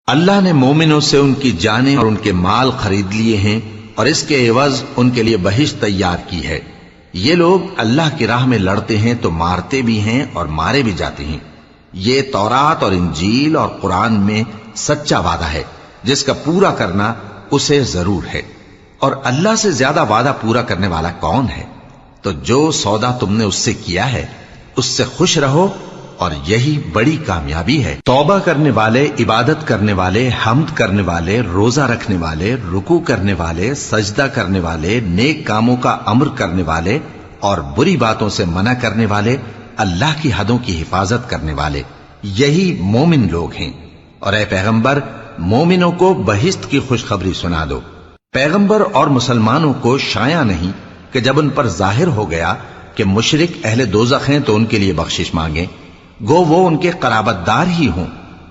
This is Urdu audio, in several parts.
اللہ نے مومنوں سے ان کی جانیں اور ان کے مال خرید لیے ہیں اور اس کے عوض ان کے لیے بہشت تیار کی ہے۔ یہ لوگ اللہ کی راہ میں لڑتے ہیں تو مارتے بھی ہیں اور مارے بھی جاتے ہیں۔ یہ تورات اور انجیل اور قرآن میں سچا وعدہ ہے جس کا پورا کرنا اسے ضرور ہے، اور اللہ سے زیادہ وعدہ پورا کرنے والا کون ہے؟ تو جو سودا تم نے اس سے کیا ہے اس سے خوش رہو، اور یہی بڑی کامیابی ہے۔ توبہ کرنے والے، عبادت کرنے والے، حمد کرنے والے، روزہ رکھنے والے، رکوع کرنے والے، سجدہ کرنے والے، نیک کاموں کا امر کرنے والے اور بری باتوں سے منع کرنے والے، اللہ کی حدوں کی حفاظت کرنے والے، یہی مومن لوگ ہیں۔ اور اے پیغمبر، مومنوں کو بہشت کی خوشخبری سنا دو۔ پیغمبر اور مسلمانوں کو شایع نہیں کہ جب ان پر ظاہر ہو گیا کہ مشرک اہل دوزخ ہیں تو ان کے لیے بخشش مانگیں، گو وہ ان کے قرابت دار ہی ہوں۔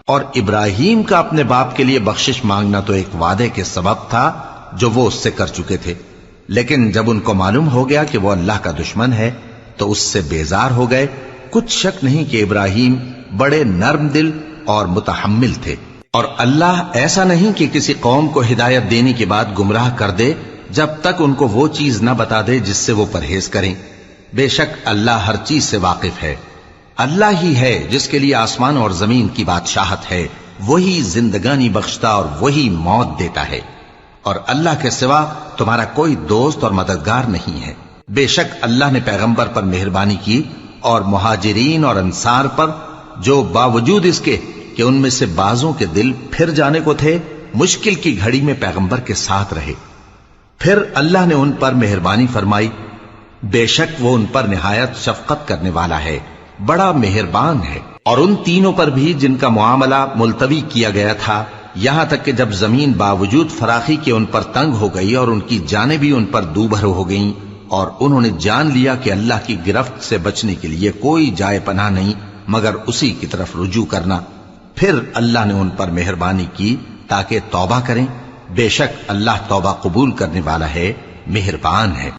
اور ابراہیم کا اپنے باپ کے لیے بخشش مانگنا تو ایک وعدے کے سبب تھا جو وہ اس سے کر چکے تھے، لیکن جب ان کو معلوم ہو گیا کہ وہ اللہ کا دشمن ہے تو اس سے بیزار ہو گئے۔ کچھ شک نہیں کہ ابراہیم بڑے نرم دل اور متحمل تھے، اور اللہ ایسا نہیں کہ کسی قوم کو ہدایت دینے کے بعد گمراہ کر دے جب تک ان کو وہ چیز نہ بتا دے جس سے وہ پرہیز کریں۔ بے شک اللہ ہر چیز سے واقف ہے۔ اللہ ہی ہے جس کے لیے آسمان اور زمین کی بادشاہت ہے، وہی زندگانی بخشتا اور وہی موت دیتا ہے، اور اللہ کے سوا تمہارا کوئی دوست اور مددگار نہیں ہے۔ بے شک اللہ نے پیغمبر پر مہربانی کی اور مہاجرین اور انصار پر، جو باوجود اس کے کہ ان میں سے بعضوں کے دل پھر جانے کو تھے، مشکل کی گھڑی میں پیغمبر کے ساتھ رہے۔ پھر اللہ نے ان پر مہربانی فرمائی، بے شک وہ ان پر نہایت شفقت کرنے والا ہے، بڑا مہربان ہے۔ اور ان تینوں پر بھی جن کا معاملہ ملتوی کیا گیا تھا، یہاں تک کہ جب زمین باوجود فراخی کے ان پر تنگ ہو گئی اور ان کی جانیں بھی ان پر دوبھر ہو گئیں، اور انہوں نے جان لیا کہ اللہ کی گرفت سے بچنے کے لیے کوئی جائے پناہ نہیں مگر اسی کی طرف رجوع کرنا، پھر اللہ نے ان پر مہربانی کی تاکہ توبہ کریں۔ بے شک اللہ توبہ قبول کرنے والا ہے، مہربان ہے۔